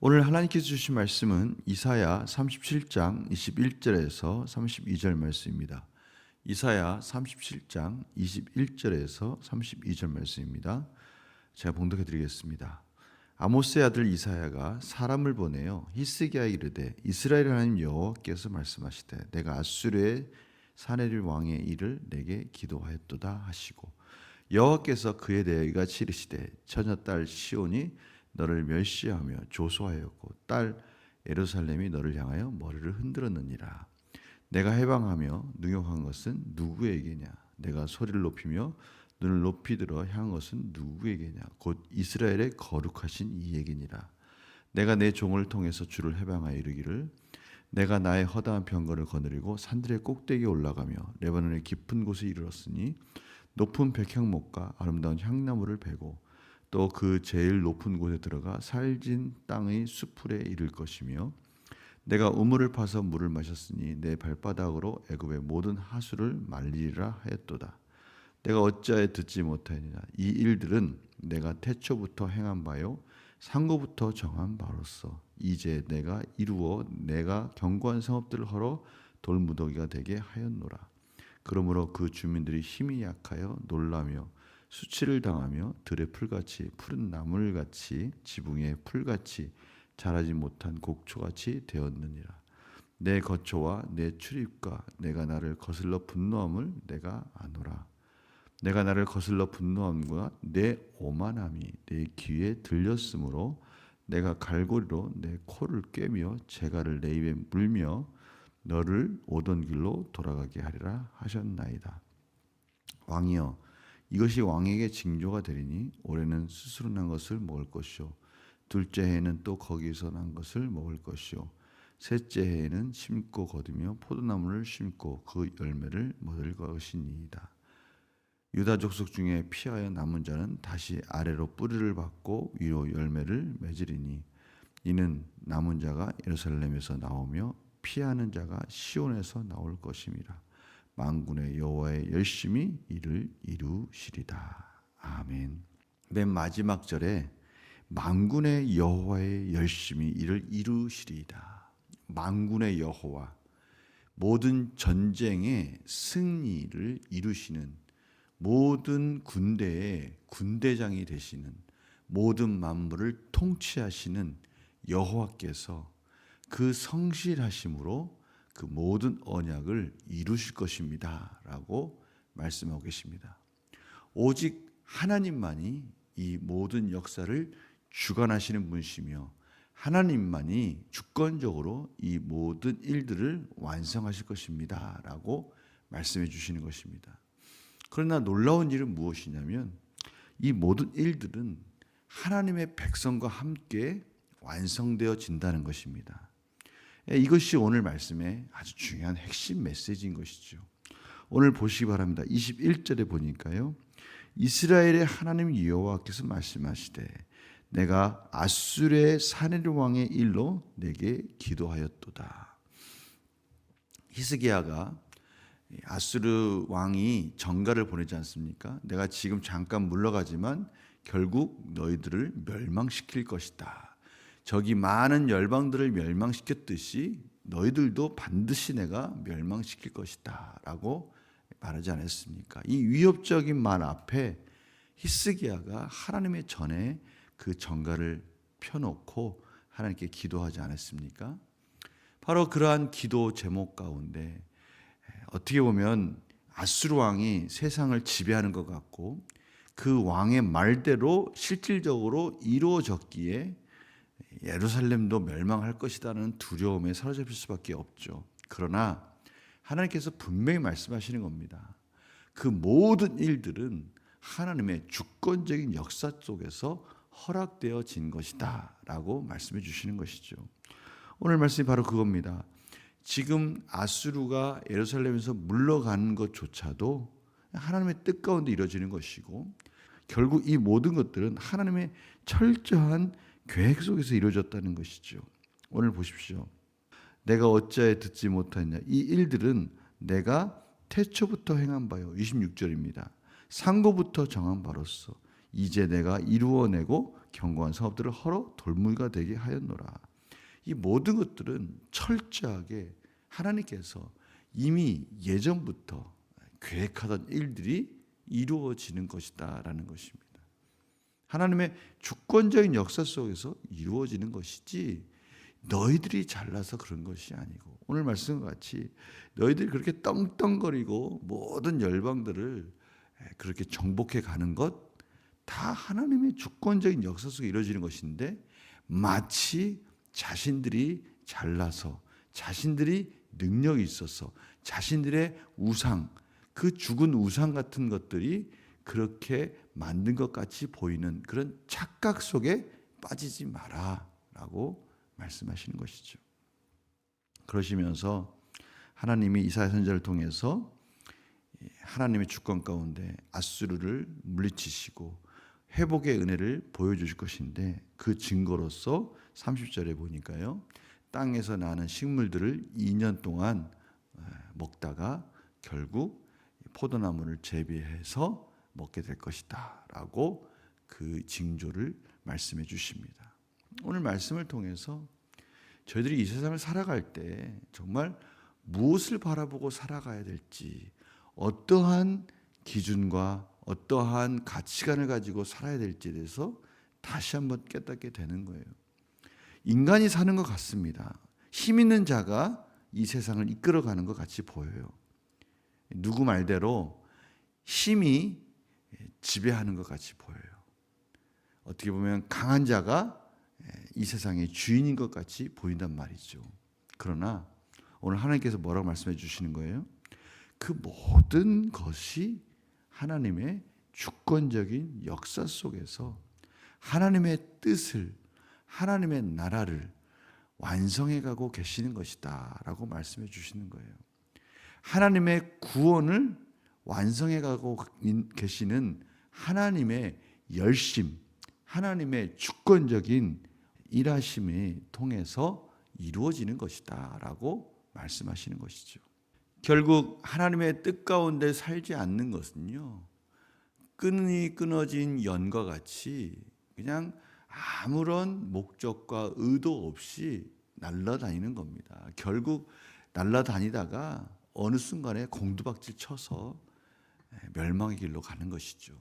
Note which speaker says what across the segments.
Speaker 1: 오늘 하나님께서 주신 말씀은 이사야 37장 21절에서 32절 말씀입니다. 이사야 37장 21절에서 32절 말씀입니다. 제가 봉독해 드리겠습니다. 아모스의 아들 이사야가 사람을 보내어 히스기야에 이르되 이스라엘 하나님 여호와께서 말씀하시되 내가 아수르의 사네립 왕의 일을 내게 기도하였도다 하시고 여호와께서 그에 대하여 이같이 이르시되 처녀딸 시온이 너를 멸시하며 조소하였고 딸 예루살렘이 너를 향하여 머리를 흔들었느니라. 내가 해방하며 능욕한 것은 누구에게냐? 내가 소리를 높이며 눈을 높이 들어 향한 것은 누구에게냐? 곧 이스라엘의 거룩하신 이에게니라. 내가 내 종을 통해서 주를 해방하여 이르기를 내가 나의 허다한 병거를 거느리고 산들의 꼭대기에 올라가며 레바논의 깊은 곳에 이르렀으니 높은 백향목과 아름다운 향나무를 베고 또 그 제일 높은 곳에 들어가 살진 땅의 수풀에 이를 것이며 내가 우물을 파서 물을 마셨으니 내 발바닥으로 애굽의 모든 하수를 말리리라 하였도다. 내가 어찌하여 듣지 못하느냐? 이 일들은 내가 태초부터 행한 바요 상고부터 정한 바로서 이제 내가 이루어 내가 견고한 성읍들을 헐어 돌무더기가 되게 하였노라. 그러므로 그 주민들이 힘이 약하여 놀라며 수치를 당하며 들의 풀같이 푸른 나물같이 지붕의 풀같이 자라지 못한 곡초같이 되었느니라. 내 거초와 내 출입과 내가 나를 거슬러 분노함을 내가 아노라. 내가 나를 거슬러 분노함과 내 오만함이 내 귀에 들렸으므로 내가 갈고리로 내 코를 꿰며 재갈을 내 입에 물며 너를 오던 길로 돌아가게 하리라 하셨나이다. 왕이여 이것이 왕에게 징조가 되리니 올해는 스스로 난 것을 먹을 것이요 둘째 해에는 또 거기서 난 것을 먹을 것이요 셋째 해에는 심고 거두며 포도나무를 심고 그 열매를 먹을 것이니이다. 유다 족속 중에 피하여 남은 자는 다시 아래로 뿌리를 받고 위로 열매를 맺으리니 이는 남은 자가 예루살렘에서 나오며 피하는 자가 시온에서 나올 것임이라. 만군의 여호와의 열심히 이를 이루시리다. 아멘. 맨 마지막 절에 만군의 여호와의 열심히 이를 이루시리이다. 만군의 여호와, 모든 전쟁의 승리를 이루시는, 모든 군대의 군대장이 되시는, 모든 만물을 통치하시는 여호와께서 그 성실하심으로 그 모든 언약을 이루실 것입니다 라고 말씀하고 계십니다. 오직 하나님만이 이 모든 역사를 주관하시는 분이시며 하나님만이 주권적으로 이 모든 일들을 완성하실 것입니다 라고 말씀해 주시는 것입니다. 그러나 놀라운 일은 무엇이냐면 이 모든 일들은 하나님의 백성과 함께 완성되어진다는 것입니다. 이것이 오늘 말씀의 아주 중요한 핵심 메시지인 것이죠. 오늘 보시기 바랍니다. 21절에 보니까요. 이스라엘의 하나님 여호와께서 말씀하시되 내가 아수르의 사네립 왕의 일로 내게 기도하였도다. 히스기야가 아수르 왕이 전가를 보내지 않습니까? 내가 지금 잠깐 물러가지만 결국 너희들을 멸망시킬 것이다. 저기 많은 열방들을 멸망시켰듯이 너희들도 반드시 내가 멸망시킬 것이다 라고 말하지 않았습니까? 이 위협적인 말 앞에 히스기야가 하나님의 전에 그 전가를 펴놓고 하나님께 기도하지 않았습니까? 바로 그러한 기도 제목 가운데 어떻게 보면 아수르 왕이 세상을 지배하는 것 같고 그 왕의 말대로 실질적으로 이루어졌기에 예루살렘도 멸망할 것이라는 두려움에 사로잡힐 수밖에 없죠. 그러나 하나님께서 분명히 말씀하시는 겁니다. 그 모든 일들은 하나님의 주권적인 역사 속에서 허락되어진 것이다 라고 말씀해 주시는 것이죠. 오늘 말씀이 바로 그겁니다. 지금 아수르가 예루살렘에서 물러가는 것조차도 하나님의 뜻 가운데 이루어지는 것이고 결국 이 모든 것들은 하나님의 철저한 계획 속에서 이루어졌다는 것이죠. 오늘 보십시오. 내가 어찌하여 듣지 못하냐. 이 일들은 내가 태초부터 행한 바요. 26절입니다. 상고부터 정한 바로서 이제 내가 이루어내고 견고한 성읍들을 헐어 돌무가 되게 하였노라. 이 모든 것들은 철저하게 하나님께서 이미 예전부터 계획하던 일들이 이루어지는 것이다라는 것입니다. 하나님의 주권적인 역사 속에서 이루어지는 것이지 너희들이 잘나서 그런 것이 아니고, 오늘 말씀과 같이 너희들이 그렇게 떵떵거리고 모든 열방들을 그렇게 정복해 가는 것 다 하나님의 주권적인 역사 속에 이루어지는 것인데, 마치 자신들이 잘나서, 자신들이 능력이 있어서, 자신들의 우상, 그 죽은 우상 같은 것들이 그렇게 만든 것 같이 보이는 그런 착각 속에 빠지지 마라라고 말씀하시는 것이죠. 그러시면서 하나님이 이사야 선지자를 통해서 하나님의 주권 가운데 아수르를 물리치시고 회복의 은혜를 보여주실 것인데, 그 증거로서 30절에 보니까요, 땅에서 나는 식물들을 2년 동안 먹다가 결국 포도나무를 재배해서 먹게 될 것이다 라고 그 징조를 말씀해 주십니다. 오늘 말씀을 통해서 저희들이 이 세상을 살아갈 때 정말 무엇을 바라보고 살아가야 될지, 어떠한 기준과 어떠한 가치관을 가지고 살아야 될지에 대해서 다시 한번 깨닫게 되는 거예요. 인간이 사는 것 같습니다. 힘 있는 자가 이 세상을 이끌어가는 것 같이 보여요. 누구 말대로 힘이 지배하는 것 같이 보여요. 어떻게 보면 강한 자가 이 세상의 주인인 것 같이 보인단 말이죠. 그러나 오늘 하나님께서 뭐라고 말씀해 주시는 거예요? 그 모든 것이 하나님의 주권적인 역사 속에서 하나님의 뜻을, 하나님의 나라를 완성해 가고 계시는 것이다 라고 말씀해 주시는 거예요. 하나님의 구원을 완성해 가고 계시는 하나님의 열심, 하나님의 주권적인 일하심을 통해서 이루어지는 것이다 라고 말씀하시는 것이죠. 결국 하나님의 뜻 가운데 살지 않는 것은요, 끈이 끊어진 연과 같이 그냥 아무런 목적과 의도 없이 날아다니는 겁니다. 결국 날아다니다가 어느 순간에 공두박질 쳐서 멸망의 길로 가는 것이죠.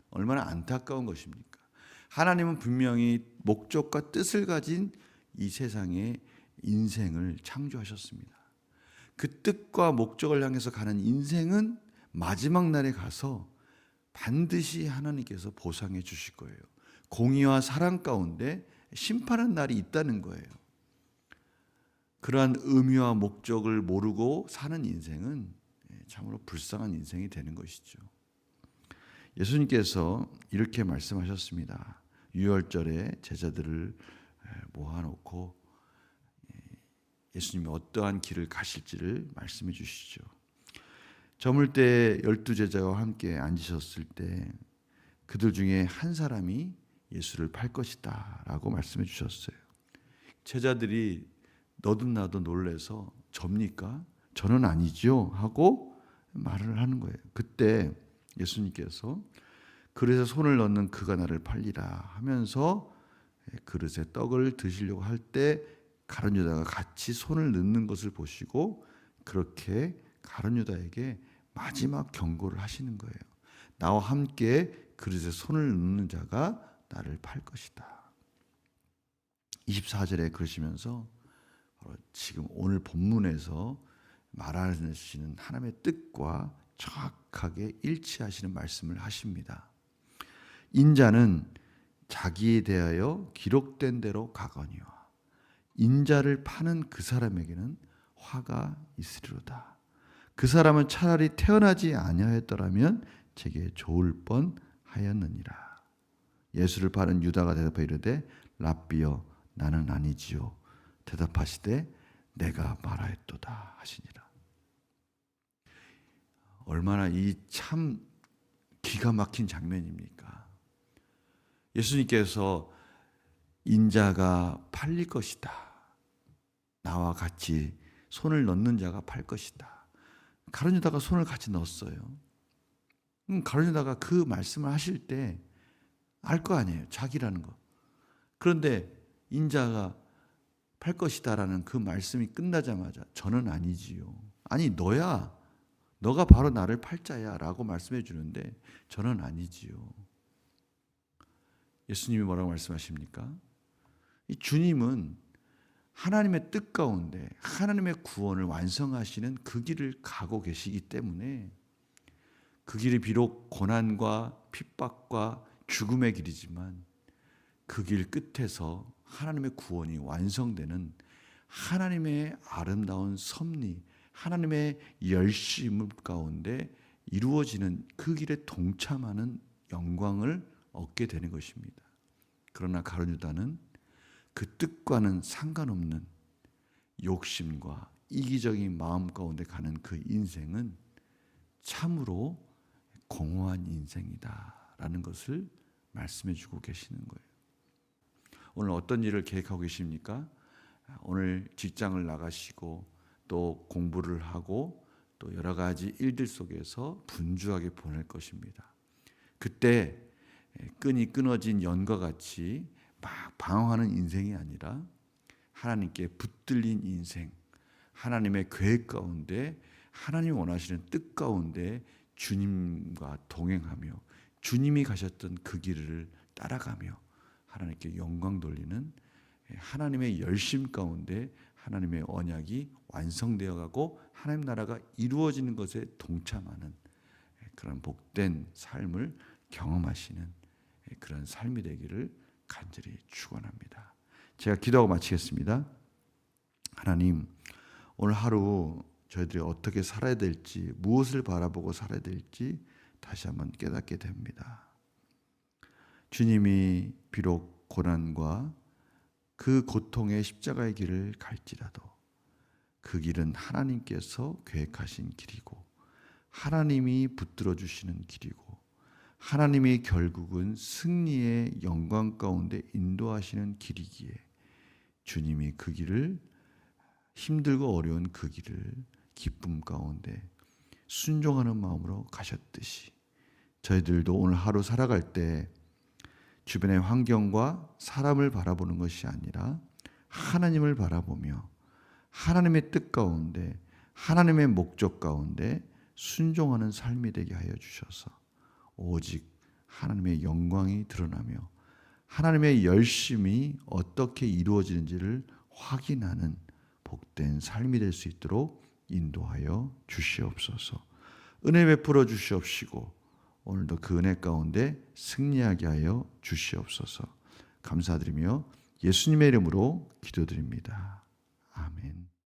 Speaker 1: 얼마나 안타까운 것입니까? 하나님은 분명히 목적과 뜻을 가진 이 세상의 인생을 창조하셨습니다. 그 뜻과 목적을 향해서 가는 인생은 마지막 날에 가서 반드시 하나님께서 보상해 주실 거예요. 공의와 사랑 가운데 심판한 날이 있다는 거예요. 그러한 의미와 목적을 모르고 사는 인생은 참으로 불쌍한 인생이 되는 것이죠. 예수님께서 이렇게 말씀하셨습니다. 유월절에 제자들을 모아놓고 예수님이 어떠한 길을 가실지를 말씀해 주시죠. 저물 때 12제자와 함께 앉으셨을 때 그들 중에 한 사람이 예수를 팔 것이다 라고 말씀해 주셨어요. 제자들이 너도 나도 놀래서 접니까? 저는 아니죠 하고 말을 하는 거예요. 그때 예수님께서 그릇에 손을 넣는 그가 나를 팔리라 하면서 그릇에 떡을 드시려고 할 때 가룟 유다가 같이 손을 넣는 것을 보시고 그렇게 가룟 유다에게 마지막 경고를 하시는 거예요. 나와 함께 그릇에 손을 넣는 자가 나를 팔 것이다. 24절에 그러시면서 지금 오늘 본문에서 말하시는 하나님의 뜻과 정확하게 일치하시는 말씀을 하십니다. 인자는 자기에 대하여 기록된 대로 가거니와 인자를 파는 그 사람에게는 화가 있으리로다. 그 사람은 차라리 태어나지 아니하였더라면 제게 좋을 뻔하였느니라. 예수를 파는 유다가 대답하여 이르되 랍비여 나는 아니지요. 대답하시되 내가 말하였도다 하시니라. 얼마나 이 참 기가 막힌 장면입니까? 예수님께서 인자가 팔릴 것이다. 나와 같이 손을 넣는 자가 팔 것이다. 가룟 유다가 손을 같이 넣었어요. 가룟 유다가 그 말씀을 하실 때 알 거 아니에요. 자기라는 거. 그런데 인자가 팔 것이다라는 그 말씀이 끝나자마자 저는 아니지요. 아니 너야. 너가 바로 나를 팔 자야 라고 말씀해 주는데 저는 아니지요. 예수님이 뭐라고 말씀하십니까? 이 주님은 하나님의 뜻 가운데 하나님의 구원을 완성하시는 그 길을 가고 계시기 때문에 그 길이 비록 고난과 핍박과 죽음의 길이지만 그 길 끝에서 하나님의 구원이 완성되는 하나님의 아름다운 섭리, 하나님의 열심 가운데 이루어지는 그 길에 동참하는 영광을 얻게 되는 것입니다. 그러나 가룟 유다는 그 뜻과는 상관없는 욕심과 이기적인 마음 가운데 가는 그 인생은 참으로 공허한 인생이다라는 것을 말씀해 주고 계시는 거예요. 오늘 어떤 일을 계획하고 계십니까? 오늘 직장을 나가시고 또 공부를 하고 또 여러 가지 일들 속에서 분주하게 보낼 것입니다. 그때 끈이 끊어진 연과 같이 막 방황하는 인생이 아니라 하나님께 붙들린 인생, 하나님의 계획 가운데 하나님이 원하시는 뜻 가운데 주님과 동행하며 주님이 가셨던 그 길을 따라가며 하나님께 영광 돌리는 하나님의 열심 가운데 하나님의 언약이 완성되어 가고 하나님 나라가 이루어지는 것에 동참하는 그런 복된 삶을 경험하시는 그런 삶이 되기를 간절히 축원합니다. 제가 기도하고 마치겠습니다. 하나님, 오늘 하루 저희들이 어떻게 살아야 될지, 무엇을 바라보고 살아야 될지 다시 한번 깨닫게 됩니다. 주님이 비록 고난과 그 고통의 십자가의 길을 갈지라도 그 길은 하나님께서 계획하신 길이고 하나님이 붙들어 주시는 길이고 하나님이 결국은 승리의 영광 가운데 인도하시는 길이기에 주님이 그 길을 힘들고 어려운 그 길을 기쁨 가운데 순종하는 마음으로 가셨듯이 저희들도 오늘 하루 살아갈 때 주변의 환경과 사람을 바라보는 것이 아니라 하나님을 바라보며 하나님의 뜻 가운데 하나님의 목적 가운데 순종하는 삶이 되게 하여 주셔서 오직 하나님의 영광이 드러나며 하나님의 열심이 어떻게 이루어지는지를 확인하는 복된 삶이 될 수 있도록 인도하여 주시옵소서. 은혜 베풀어 주시옵시고 오늘도 그 은혜 가운데 승리하게 하여 주시옵소서. 감사드리며 예수님의 이름으로 기도드립니다. 아멘.